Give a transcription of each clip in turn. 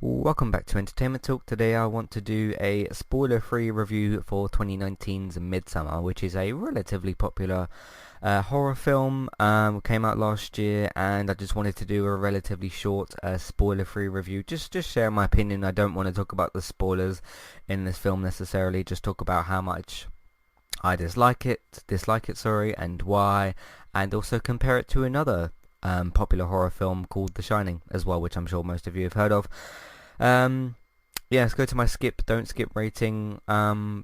Welcome back to Entertainment Talk. Today I want to do a spoiler-free review for 2019's Midsommer, which is a relatively popular horror film. Came out last year, and I just wanted to do a relatively short spoiler-free review. Just share my opinion. I don't want to talk about the spoilers in this film necessarily. Just talk about how much I dislike it, sorry, and why, and also compare it to another popular horror film called The Shining as well, which I'm sure most of you have heard of. Um, yeah, let's go to my don't skip rating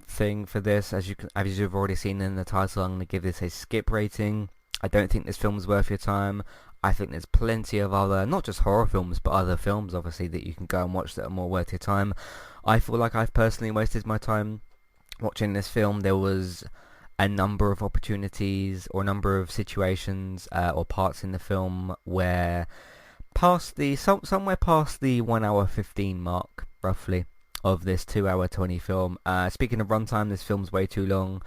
thing for this. As you've already seen in the title, I'm going to give this a skip rating. I don't think this film's worth your time. I think there's plenty of other, not just horror films, but other films, obviously, that you can go and watch that are more worth your time. I feel like I've personally wasted my time watching this film. There was a number of opportunities or a number of situations or parts in the film where somewhere past the 1 hour 15 mark, roughly, of this 2 hour 20 film. Speaking of runtime, this film's way too long.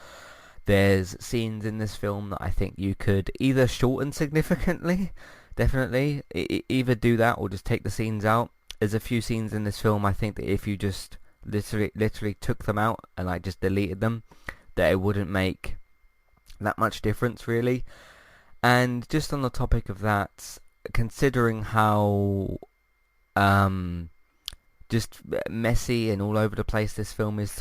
There's scenes in this film that I think you could either shorten significantly, definitely, either do that or just take the scenes out. There's a few scenes in this film I think that if you just literally took them out and like just deleted them, that it wouldn't make that much difference really. And just on the topic of that, considering how just messy and all over the place this film is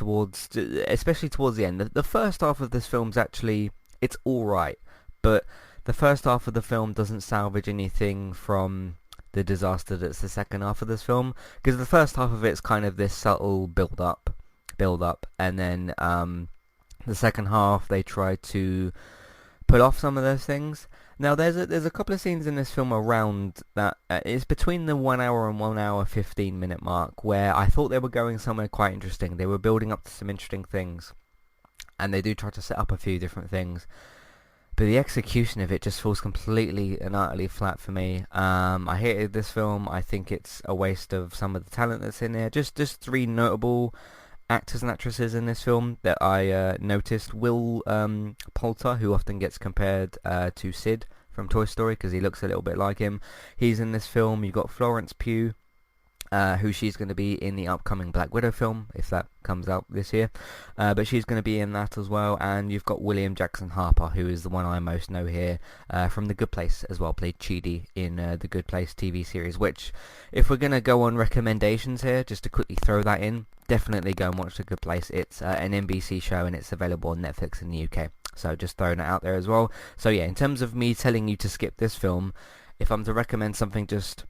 especially towards the end. The first half of this film's actually, it's alright, but the first half of the film doesn't salvage anything from the disaster that's the second half of this film, because the first half of it's kind of this subtle build up, and then the second half they try to pull off some of those things. Now there's a couple of scenes in this film around that it's between the 1 hour and 1 hour 15 minute mark where I thought they were going somewhere quite interesting. They were building up to some interesting things, and they do try to set up a few different things, but the execution of it just falls completely and utterly flat for me. I hated this film. I think it's a waste of some of the talent that's in there. Just three notable actors and actresses in this film that I noticed. Will Poulter, who often gets compared to Sid from Toy Story because he looks a little bit like him. He's in this film. You've got Florence Pugh, who she's going to be in the upcoming Black Widow film, if that comes out this year. But she's going to be in that as well. And you've got William Jackson Harper, who is the one I most know here from The Good Place as well, played Chidi in The Good Place TV series, which, if we're going to go on recommendations here, just to quickly throw that in, definitely go and watch The Good Place. It's an NBC show and it's available on Netflix in the UK. So just throwing it out there as well. So yeah, in terms of me telling you to skip this film, if I'm to recommend something just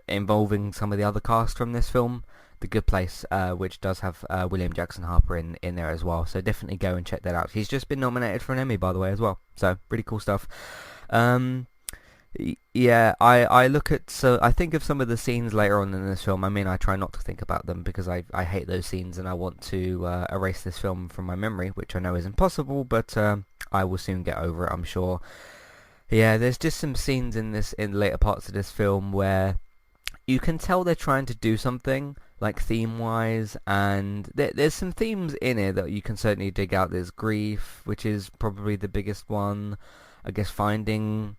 involving some of the other cast from this film, The Good Place, which does have William Jackson Harper in there as well. So definitely go and check that out. He's just been nominated for an Emmy, by the way, as well. So pretty cool stuff. Yeah, I think of some of the scenes later on in this film. I mean, I try not to think about them because I hate those scenes and I want to erase this film from my memory, which I know is impossible, but I will soon get over it, I'm sure. Yeah, there's just some scenes in later parts of this film where you can tell they're trying to do something, like theme-wise, and there's some themes in it that you can certainly dig out. There's grief, which is probably the biggest one. I guess finding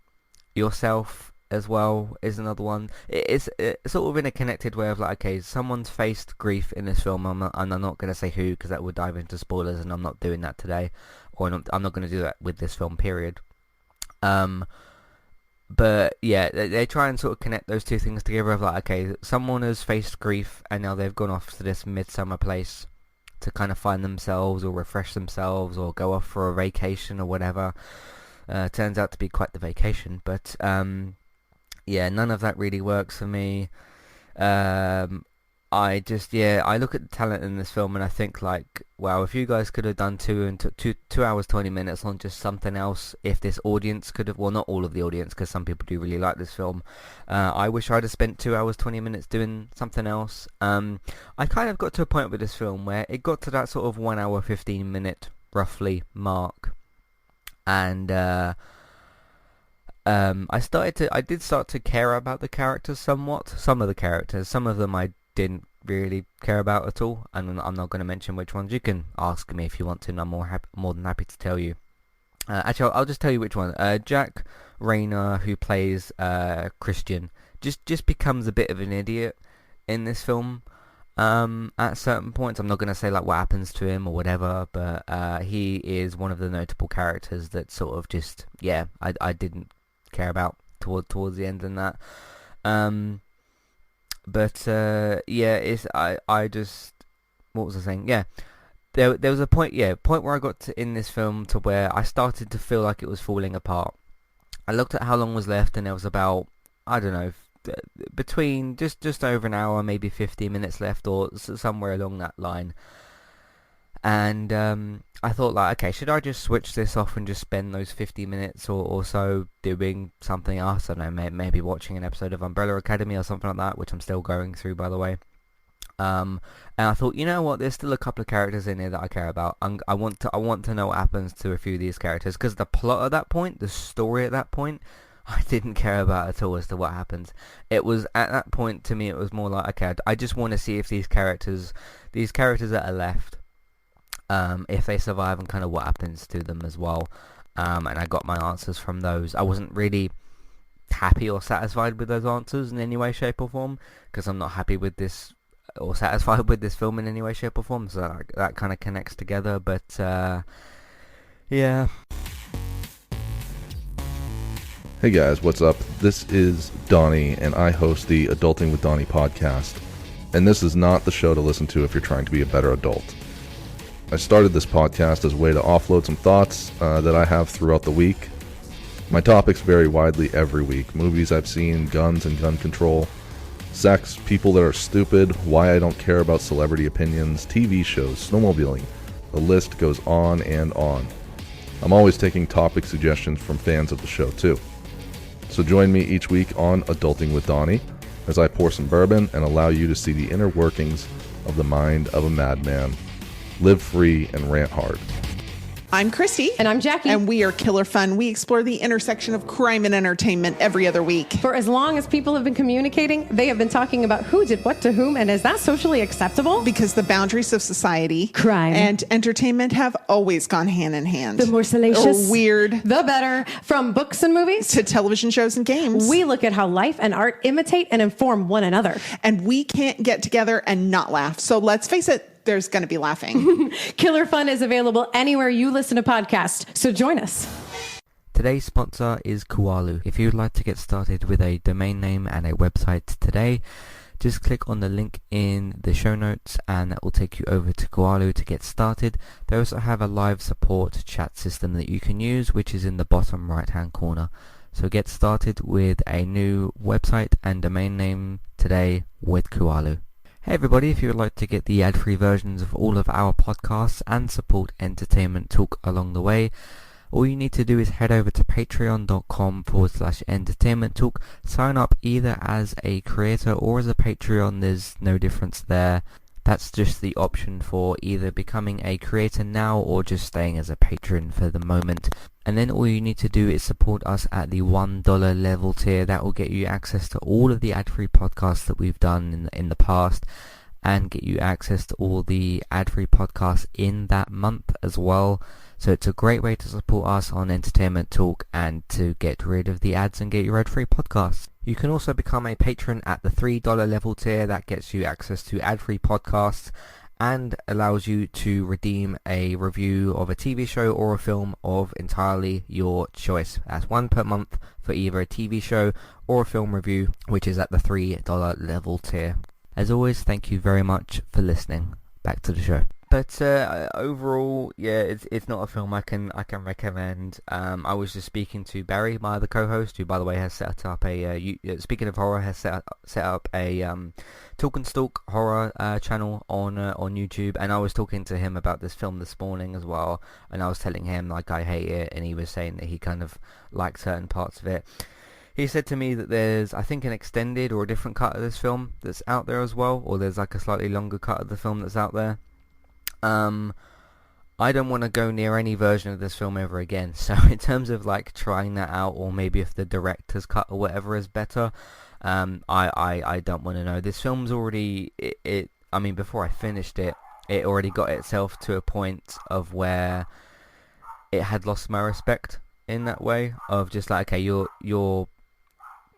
yourself as well is another one. It's sort of in a connected way of like, okay, someone's faced grief in this film, and I'm not going to say who because that would dive into spoilers, and I'm not doing that today, or I'm not going to do that with this film, period. But yeah, they try and sort of connect those two things together of like, okay, someone has faced grief and now they've gone off to this midsummer place to kind of find themselves or refresh themselves or go off for a vacation or whatever. Turns out to be quite the vacation, but yeah, none of that really works for me. I look at the talent in this film and I think like, wow, if you guys could have done 2 hours 20 minutes on just something else, if this audience could have, well, not all of the audience because some people do really like this film, I wish I'd have spent 2 hours 20 minutes doing something else. I kind of got to a point with this film where it got to that sort of 1 hour 15 minute roughly mark, and I did start to care about the characters somewhat. Some of the characters, some of them I didn't really care about at all, and I'm not going to mention which ones. You can ask me if you want to, and I'm more than happy to tell you. Actually, I'll just tell you which one. Jack Rayner, who plays Christian, just becomes a bit of an idiot in this film. At certain points, I'm not going to say like what happens to him or whatever, but he is one of the notable characters that sort of just, yeah, I didn't care about towards the end and that. But yeah, I just, what was I saying? Yeah, there was a point where I got to in this film to where I started to feel like it was falling apart. I looked at how long was left, and there was about, I don't know, between just over an hour, maybe 50 minutes left, or somewhere along that line. And I thought, like, okay, should I just switch this off and just spend those 50 minutes or so doing something else? I don't know, maybe watching an episode of Umbrella Academy or something like that, which I'm still going through, by the way. And I thought, you know what? There's still a couple of characters in here that I care about. I want to know what happens to a few of these characters, because the plot at that point, the story at that point, I didn't care about at all as to what happens. It was at that point, to me, it was more like, okay, I just want to see if these characters that are left, if they survive, and kind of what happens to them as well. And I got my answers from those. I wasn't really happy or satisfied with those answers in any way, shape, or form, because I'm not happy with this or satisfied with this film in any way, shape, or form. So that kind of connects together. But yeah. Hey guys, what's up? This is Donnie, and I host the Adulting with Donnie podcast. And this is not the show to listen to if you're trying to be a better adult. I started this podcast as a way to offload some thoughts that I have throughout the week. My topics vary widely every week. Movies I've seen, guns and gun control, sex, people that are stupid, why I don't care about celebrity opinions, TV shows, snowmobiling. The list goes on and on. I'm always taking topic suggestions from fans of the show too. So join me each week on Adulting with Donnie as I pour some bourbon and allow you to see the inner workings of the mind of a madman. Live free and rant hard. I'm Christy. And I'm Jackie. And we are Killer Fun. We explore the intersection of crime and entertainment every other week. For as long as people have been communicating, they have been talking about who did what to whom, and is that socially acceptable? Because the boundaries of society, crime, and entertainment have always gone hand in hand. The more salacious, or weird, the better. From books and movies to television shows and games, we look at how life and art imitate and inform one another. And we can't get together and not laugh. So let's face it, there's going to be laughing. Killer Fun is available anywhere you listen to podcasts, so join us. Today's sponsor is Kualu. If you'd like to get started with a domain name and a website today, just click on the link in the show notes and that will take you over to Kualu to get started. They also have a live support chat system that you can use, which is in the bottom right hand corner. So get started with a new website and domain name today with Kualu. Hey everybody, if you would like to get the ad-free versions of all of our podcasts and support Entertainment Talk along the way, all you need to do is head over to patreon.com/entertainment talk. Sign up either as a creator or as a Patreon. There's no difference there. That's just the option for either becoming a creator now or just staying as a patron for the moment. And then all you need to do is support us at the $1 level tier. That will get you access to all of the ad-free podcasts that we've done in the past, and get you access to all the ad-free podcasts in that month as well. So it's a great way to support us on Entertainment Talk and to get rid of the ads and get your ad-free podcasts. You can also become a patron at the $3 level tier. That gets you access to ad-free podcasts and allows you to redeem a review of a TV show or a film of entirely your choice. That's one per month for either a TV show or a film review, which is at the $3 level tier. As always, thank you very much for listening. Back to the show. But overall, yeah, it's not a film I can recommend. I was just speaking to Barry, my other co-host, who, by the way, has set up a speaking of horror, has set up a Talk and Stalk horror channel on YouTube, and I was talking to him about this film this morning as well, and I was telling him like I hate it, and he was saying that he kind of liked certain parts of it. He said to me that there's, I think, an extended or a different cut of this film that's out there as well, or there's like a slightly longer cut of the film that's out there. I don't want to go near any version of this film ever again. So in terms of like trying that out, or maybe if the director's cut or whatever is better, I don't want to know. This film's already, I mean, before I finished it, it already got itself to a point of where it had lost my respect in that way of just like, okay, you're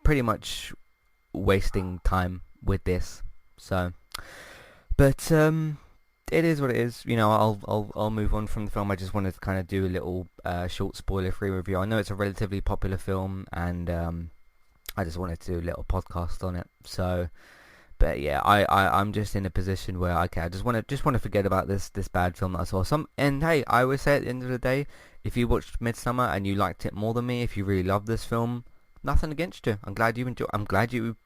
pretty much wasting time with this. So, but it is what it is. You know, I'll move on from the film. I just wanted to kind of do a little short spoiler-free review. I know it's a relatively popular film, and I just wanted to do a little podcast on it. So, but yeah, I'm just in a position where okay, I just want to forget about this bad film that I saw. And hey, I always say at the end of the day, if you watched Midsommer and you liked it more than me, if you really loved this film, nothing against you. I'm glad you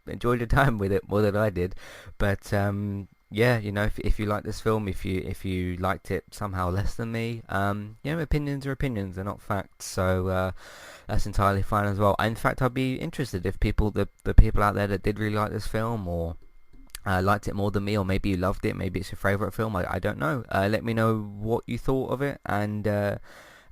enjoyed your time with it more than I did. But yeah, you know, if you like this film, if you liked it somehow less than me, you know, opinions are opinions, they're not facts. So that's entirely fine as well. In fact, I'd be interested if the people out there that did really like this film, or liked it more than me, or maybe you loved it, maybe it's your favourite film, I don't know. Let me know what you thought of it,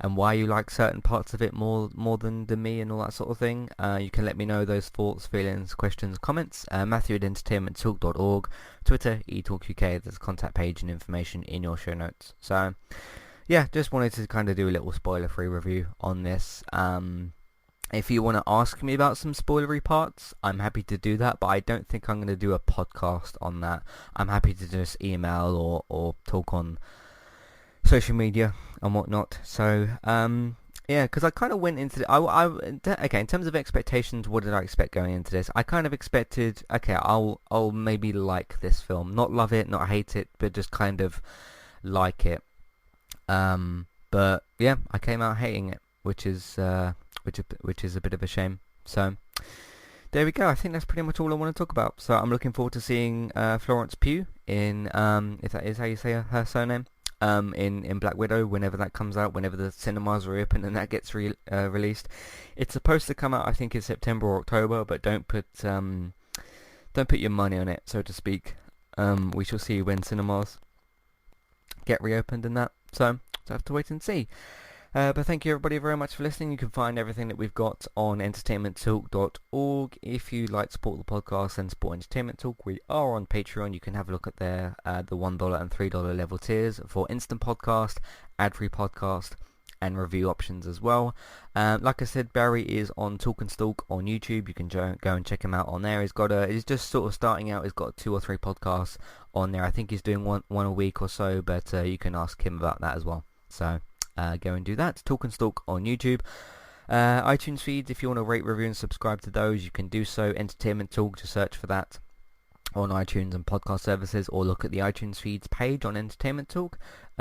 and why you like certain parts of it more than me, and all that sort of thing. You can let me know those thoughts, feelings, questions, comments. Matthew at entertainmenttalk.org, Twitter, eTalkUK. There's a contact page and information in your show notes. So yeah, just wanted to kind of do a little spoiler-free review on this. If you want to ask me about some spoilery parts, I'm happy to do that, but I don't think I'm going to do a podcast on that. I'm happy to just email or talk on social media and whatnot. So yeah, because I kind of went into okay, in terms of expectations, what did I expect going into this? I kind of expected, okay, I'll maybe like this film, not love it, not hate it, but just kind of like it. But yeah, I came out hating it, which is a bit of a shame. So there we go. I think that's pretty much all I want to talk about. So I'm looking forward to seeing Florence Pugh in if that is how you say her surname, in Black Widow, whenever that comes out, whenever the cinemas reopen and that gets released. It's supposed to come out, I think, in September or October, but don't put your money on it, so to speak. We shall see when cinemas get reopened and that. So have to wait and see. But thank you everybody very much for listening. You can find everything that we've got on entertainmenttalk.org. If you'd like to support the podcast and support Entertainment Talk, we are on Patreon. You can have a look at the $1 and $3 level tiers for instant podcast, ad-free podcast, and review options as well. Like I said, Barry is on Talk and Stalk on YouTube. You can go and check him out on there. He's just sort of starting out. He's got 2 or 3 podcasts on there. I think he's doing one a week or so, but you can ask him about that as well. So go and do that. Talk and Stalk on YouTube. iTunes feeds, if you want to rate, review and subscribe to those, you can do so. Entertainment Talk, just search for that on iTunes and podcast services, or look at the iTunes feeds page on Entertainment Talk.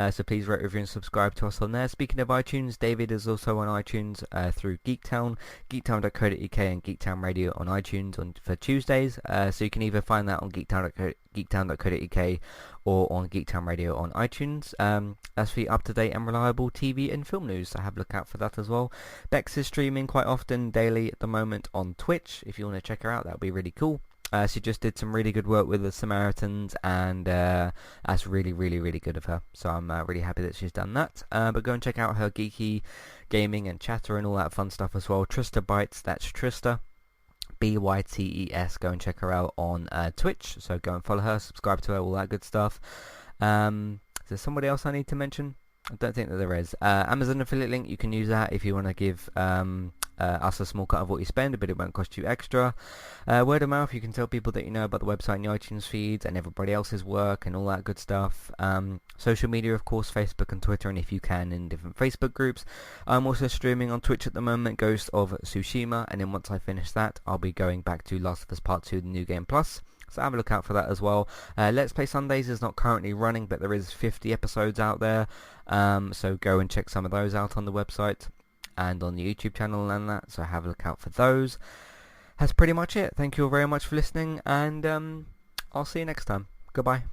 So please rate, review and subscribe to us on there. Speaking of iTunes, David is also on iTunes through Geektown, geektown.co.uk and Geektown Radio on iTunes for Tuesdays. So you can either find that on geektown.co.uk or on Geektown Radio on iTunes. That's for up-to-date and reliable TV and film news, so have a look out for that as well. Bex is streaming quite often, daily at the moment, on Twitch. If you want to check her out, that would be really cool. She just did some really good work with the Samaritans, and that's really, really, really good of her. So I'm really happy that she's done that. But go and check out her geeky gaming and chatter and all that fun stuff as well. Trista Bytes, that's Trista, Bytes. Go and check her out on Twitch. So go and follow her, subscribe to her, all that good stuff. Is there somebody else I need to mention? I don't think that there is. Amazon affiliate link, you can use that if you want to give us a small cut of what you spend, but it won't cost you extra. Word of mouth, you can tell people that you know about the website and the iTunes feeds and everybody else's work and all that good stuff. Social media, of course, Facebook and Twitter, and if you can, in different Facebook groups. I'm also streaming on Twitch at the moment, Ghost of Tsushima, and then once I finish that, I'll be going back to Last of Us Part 2, the New Game Plus. So have a look out for that as well. Let's Play Sundays is not currently running, but there is 50 episodes out there. So go and check some of those out on the website and on the YouTube channel and that. So have a look out for those. That's pretty much it. Thank you all very much for listening, and I'll see you next time. Goodbye.